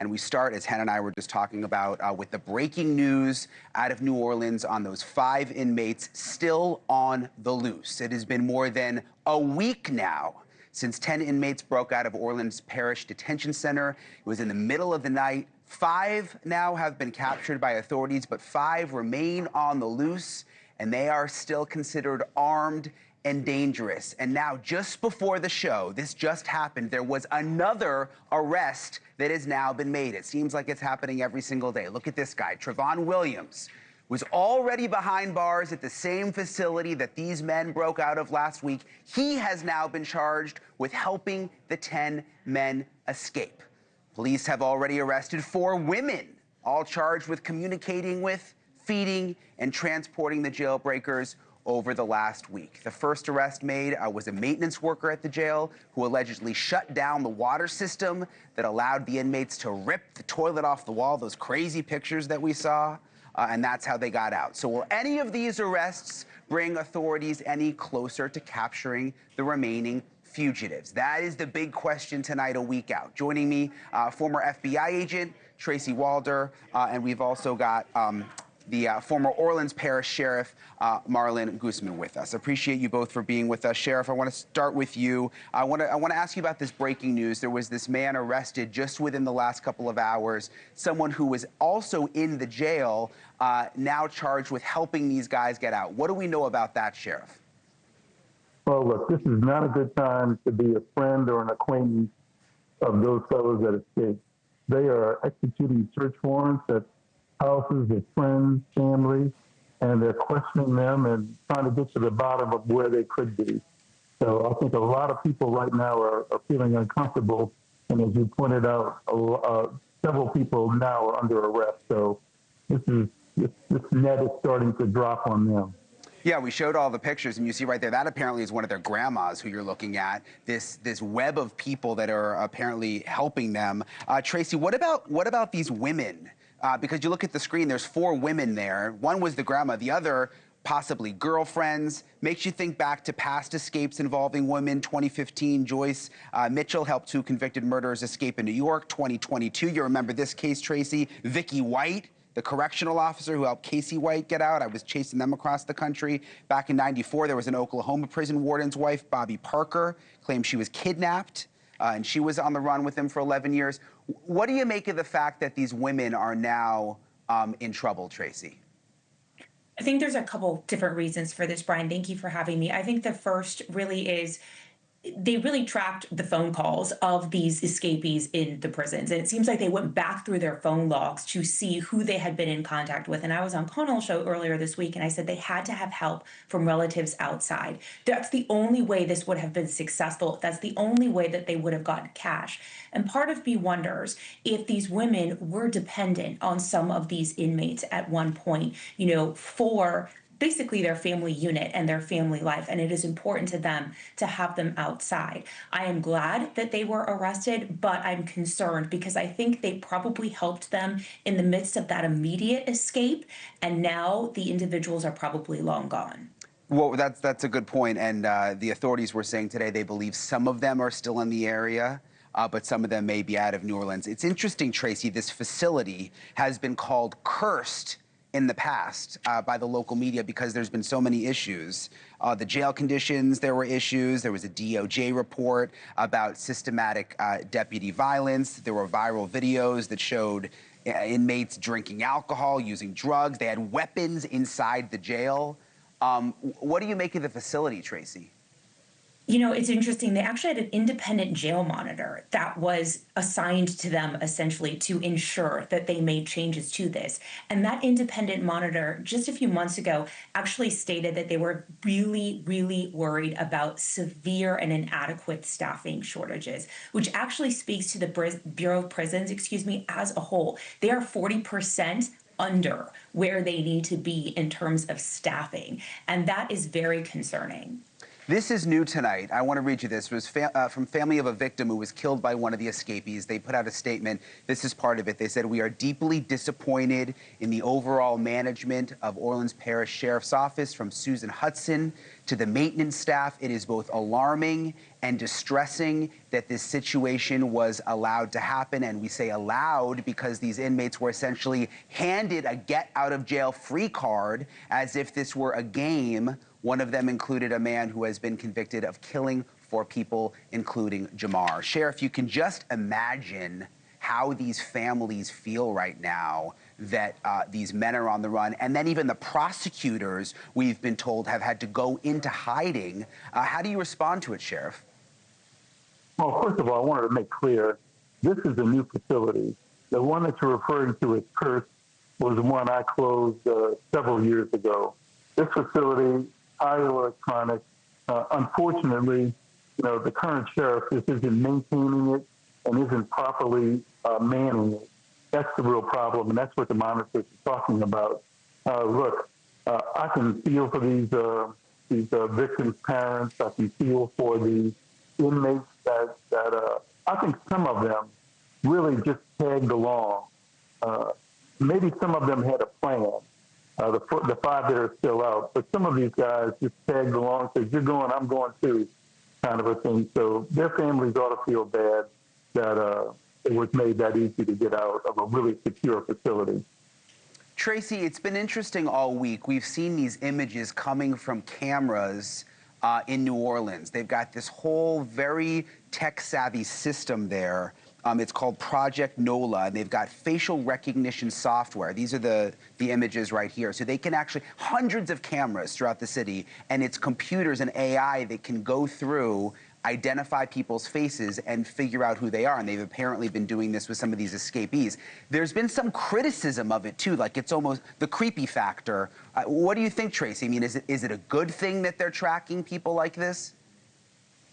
And we start, as Hannah and I were just talking about, with the breaking news out of New Orleans on those 5 inmates still on the loose. It has been more than a week now since 10 inmates broke out of Orleans Parish Detention Center. It was in the middle of the night. 5 now have been captured by authorities, but 5 remain on the loose, and they are still considered armed and dangerous. And now, just before the show, this just happened, there was another arrest that has now been made. It seems like it's happening every single day. Look at this guy, Trevon Williams, was already behind bars at the same facility that these men broke out of last week. He has now been charged with helping the 10 men escape. Police have already arrested 4 women, all charged with communicating with, feeding, and transporting the jailbreakers over the last week. The first arrest made was a maintenance worker at the jail who allegedly shut down the water system that allowed the inmates to rip the toilet off the wall, those crazy pictures that we saw, and that's how they got out. So will any of these arrests bring authorities any closer to capturing the remaining fugitives? That is the big question tonight, a week out. Joining me, former FBI agent Tracy Walder, and we've also got the former Orleans Parish Sheriff, Marlin Gusman, with us. Appreciate you both for being with us. Sheriff, I want to start with you. I want to ask you about this breaking news. There was this man arrested just within the last couple of hours, someone who was also in the jail, now charged with helping these guys get out. What do we know about that, Sheriff? Well, look, this is not a good time to be a friend or an acquaintance of those fellows that escaped. They are executing search warrants at houses of friends, family, and they're questioning them and trying to get to the bottom of where they could be. So I think a lot of people right now are feeling uncomfortable. And as you pointed out, several people now are under arrest. So this net is starting to drop on them. Yeah, we showed all the pictures, and you see right there, that apparently is one of their grandmas who you're looking at, this web of people that are apparently helping them. Tracy, what about these women? Because you look at the screen, there's 4 women there. One was the grandma, the other possibly girlfriends. Makes you think back to past escapes involving women. 2015, Joyce Mitchell helped 2 convicted murderers escape in New York. 2022, you remember this case, Tracy. Vicky White, the correctional officer who helped Casey White get out. I was chasing them across the country. Back in '94, there was an Oklahoma prison warden's wife, Bobby Parker, claimed she was kidnapped, and she was on the run with him for 11 years. What do you make of the fact that these women are now in trouble, Tracy? I think there's a couple different reasons for this, Brian. Thank you for having me. I think the first really is they really tracked the phone calls of these escapees in the prisons. And it seems like they went back through their phone logs to see who they had been in contact with. And I was on Connell's show earlier this week, and I said they had to have help from relatives outside. That's the only way this would have been successful. That's the only way that they would have gotten cash. And part of me wonders if these women were dependent on some of these inmates at one point, for basically their family unit and their family life, and it is important to them to have them outside. I am glad that they were arrested, but I'm concerned because I think they probably helped them in the midst of that immediate escape, and now the individuals are probably long gone. Well, that's a good point, and the authorities were saying today they believe some of them are still in the area, but some of them may be out of New Orleans. It's interesting, Tracy, this facility has been called cursed in the past by the local media because there's been so many issues. The jail conditions, there were issues. There was a DOJ report about systematic deputy violence. There were viral videos that showed inmates drinking alcohol, using drugs. They had weapons inside the jail. What do you make of the facility, Tracy? It's interesting. They actually had an independent jail monitor that was assigned to them essentially to ensure that they made changes to this. And that independent monitor just a few months ago actually stated that they were really, really worried about severe and inadequate staffing shortages, which actually speaks to the Bureau of Prisons, as a whole. They are 40% under where they need to be in terms of staffing. And that is very concerning. This is new tonight. I want to read you this. It was from family of a victim who was killed by one of the escapees. They put out a statement. This is part of it. They said, "We are deeply disappointed in the overall management of Orleans Parish Sheriff's Office, from Susan Hudson to the maintenance staff. It is both alarming and distressing that this situation was allowed to happen." And we say allowed because these inmates were essentially handed a get-out-of-jail-free card as if this were a game. One of them included a man who has been convicted of killing 4 people, including Jamar. Sheriff, you can just imagine how these families feel right now that these men are on the run. And then even the prosecutors, we've been told, have had to go into hiding. How do you respond to it, Sheriff? Well, first of all, I wanted to make clear, this is a new facility. The one that you're referring to as Curse was the one I closed several years ago. This facility, highly electronic. Unfortunately, the current sheriff just isn't maintaining it and isn't properly manning it. That's the real problem, and that's what the monitors are talking about. Look, I can feel for these victims' parents. I can feel for the inmates that I think some of them really just tagged along. Maybe some of them had a plan. The 5 that are still out, but some of these guys just tagged along, said, "You're going, I'm going too," kind of a thing. So their families ought to feel bad that it was made that easy to get out of a really secure facility. Tracy, it's been interesting all week. We've seen these images coming from cameras in New Orleans. They've got this whole very tech-savvy system there. It's called Project NOLA, and they've got facial recognition software. These are the images right here. So they can actually, hundreds of cameras throughout the city, and it's computers and AI that can go through, identify people's faces, and figure out who they are. And they've apparently been doing this with some of these escapees. There's been some criticism of it, too, like it's almost the creepy factor. What do you think, Tracy? I mean, is it a good thing that they're tracking people like this?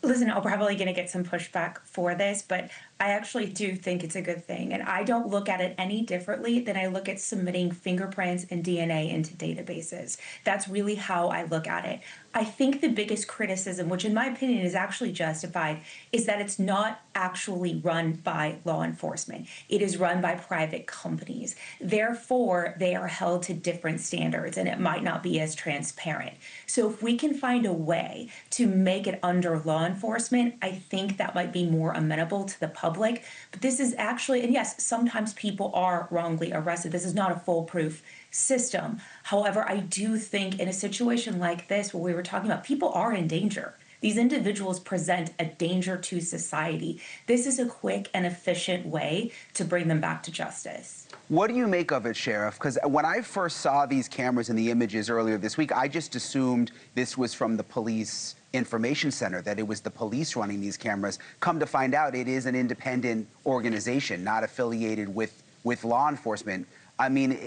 Listen, I'm probably going to get some pushback for this, but I actually do think it's a good thing. And I don't look at it any differently than I look at submitting fingerprints and DNA into databases. That's really how I look at it. I think the biggest criticism, which in my opinion is actually justified, is that it's not actually run by law enforcement. It is run by private companies. Therefore, they are held to different standards and it might not be as transparent. So if we can find a way to make it under law enforcement, I think that might be more amenable to the public. But this is actually, and yes, sometimes people are wrongly arrested. This is not a foolproof system. However, I do think in a situation like this, where we were talking about, people are in danger. These individuals present a danger to society. This is a quick and efficient way to bring them back to justice. What do you make of it, Sheriff? Because when I first saw these cameras and the images earlier this week, I just assumed this was from the police information center, that it was the police running these cameras. Come to find out, it is an independent organization, not affiliated with law enforcement. I mean,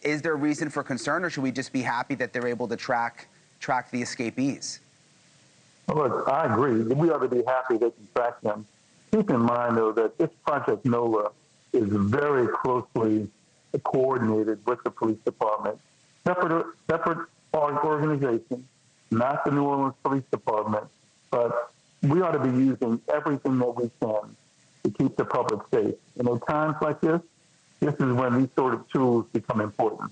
is there a reason for concern, or should we just be happy that they're able to track the escapees? Look, I agree. We ought to be happy they can track them. Keep in mind, though, that this Project NOLA is very closely coordinated with the police department. Separate organization, not the New Orleans Police Department, but we ought to be using everything that we can to keep the public safe. And at times like this is when these sort of tools become important.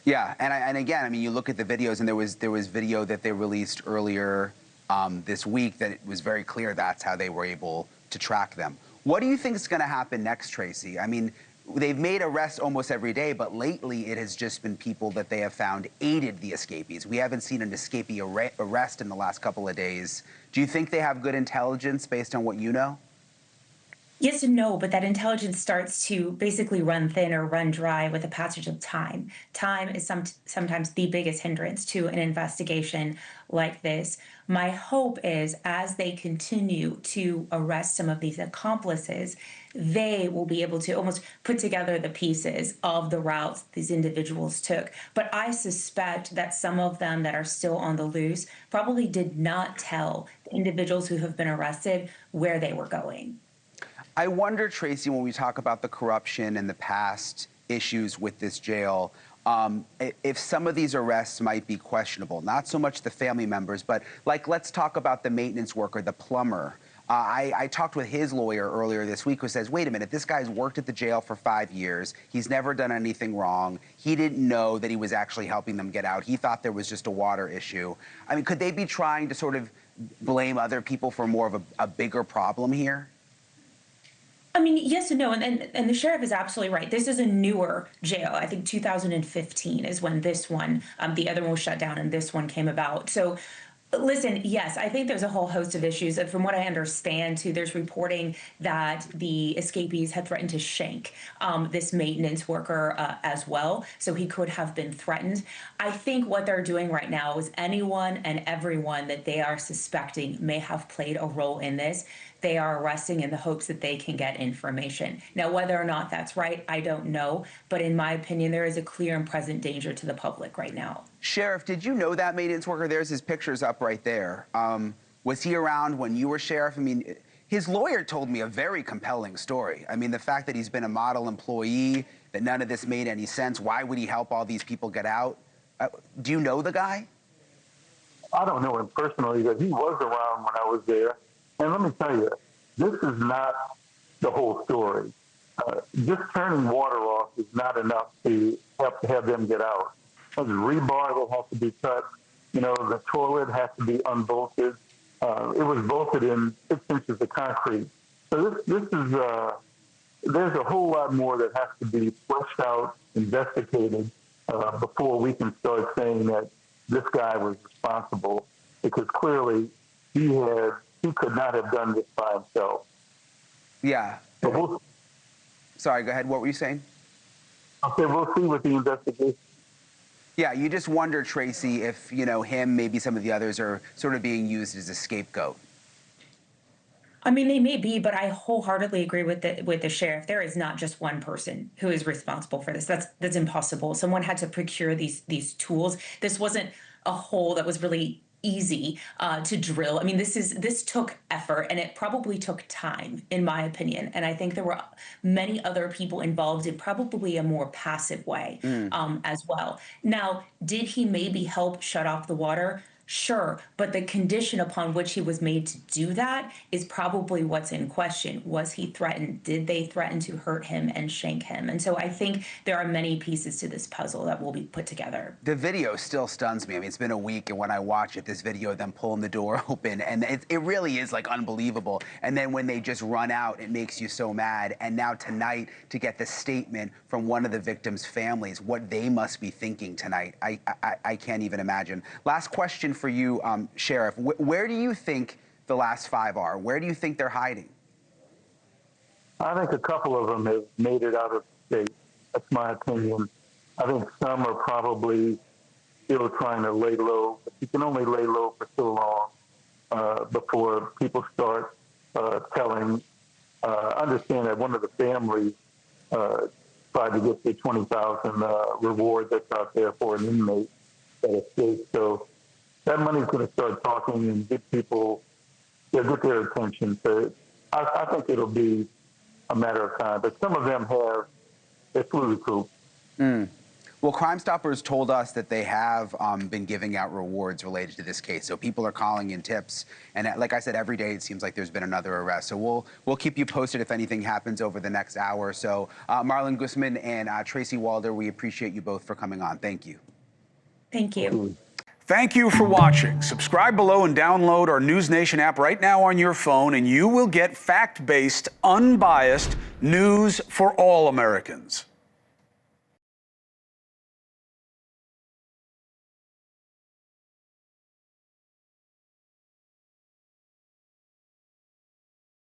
Yeah, and again, I mean, you look at the videos, and there was video that they released earlier this week that it was very clear that's how they were able to track them. What do you think is going to happen next, Tracy? I mean, they've made arrests almost every day, but lately it has just been people that they have found aided the escapees. We haven't seen an escapee arrest in the last couple of days. Do you think they have good intelligence based on what you know? Yes and no, but that intelligence starts to basically run thin or run dry with the passage of time. Time is sometimes the biggest hindrance to an investigation like this. My hope is, as they continue to arrest some of these accomplices, they will be able to almost put together the pieces of the routes these individuals took. But I suspect that some of them that are still on the loose probably did not tell the individuals who have been arrested where they were going. I wonder, Tracy, when we talk about the corruption and the past issues with this jail, if some of these arrests might be questionable, not so much the family members, but like, let's talk about the maintenance worker, the plumber. I talked with his lawyer earlier this week who says, wait a minute, this guy's worked at the jail for 5 years. He's never done anything wrong. He didn't know that he was actually helping them get out. He thought there was just a water issue. I mean, could they be trying to sort of blame other people for more of a bigger problem here? I mean, yes and no, and the sheriff is absolutely right. This is a newer jail. I think 2015 is when this one, the other one was shut down, and this one came about. So, listen, yes, I think there's a whole host of issues. And from what I understand, too, there's reporting that the escapees had threatened to shank this maintenance worker as well. So he could have been threatened. I think what they're doing right now is anyone and everyone that they are suspecting may have played a role in this, they are arresting in the hopes that they can get information. Now, whether or not that's right, I don't know. But in my opinion, there is a clear and present danger to the public right now. Sheriff, did you know that maintenance worker? There's his pictures up right there. Was he around when you were sheriff? I mean, his lawyer told me a very compelling story. I mean, the fact that he's been a model employee, that none of this made any sense. Why would he help all these people get out? Do you know the guy? I don't know him personally, but he was around when I was there. And let me tell you, this is not the whole story. Just turning water off is not enough to have them get out. There's rebar that has to be cut. You know, the toilet has to be unbolted. It was bolted in 6 inches of concrete. So this is, there's a whole lot more that has to be fleshed out, investigated, before we can start saying that this guy was responsible, because clearly he could not have done this by himself. Yeah. So Sorry, go ahead. What were you saying? Okay, we'll see with the investigation. Yeah, you just wonder, Tracy, if, you know, him, maybe some of the others are sort of being used as a scapegoat. I mean, they may be, but I wholeheartedly agree with the sheriff. There is not just one person who is responsible for this. That's impossible. Someone had to procure these tools. This wasn't a hole that was really easy to drill. I mean, this took effort, and it probably took time, in my opinion. And I think there were many other people involved in probably a more passive way as well. Now, did he maybe help shut off the water? Sure, but the condition upon which he was made to do that is probably what's in question. Was he threatened? Did they threaten to hurt him and shank him? And so I think there are many pieces to this puzzle that will be put together. The video still stuns me. I mean, it's been a week, and when I watch it, this video of them pulling the door open, and it really is, like, unbelievable. And then when they just run out, it makes you so mad. And now tonight, to get the statement from one of the victims' families, what they must be thinking tonight, I can't even imagine. Last question for you, Sheriff. Where do you think the last 5 are? Where do you think they're hiding? I think a couple of them have made it out of state. That's my opinion. I think some are probably still trying to lay low. But you can only lay low for so long before people start telling. Understand that one of the families tried to get the $20,000 reward that's out there for an inmate that escaped. So that money's going to start talking and get people, get their attention. So I think it'll be a matter of time. But some of them they flew the coop. Well, Crime Stoppers told us that they have been giving out rewards related to this case. So people are calling in tips. And like I said, every day it seems like there's been another arrest. So we'll keep you posted if anything happens over the next hour or so. Marlin Gusman and Tracy Walder, we appreciate you both for coming on. Thank you. Thank you. Thank you for watching. Subscribe below and download our NewsNation app right now on your phone, and you will get fact-based, unbiased news for all Americans.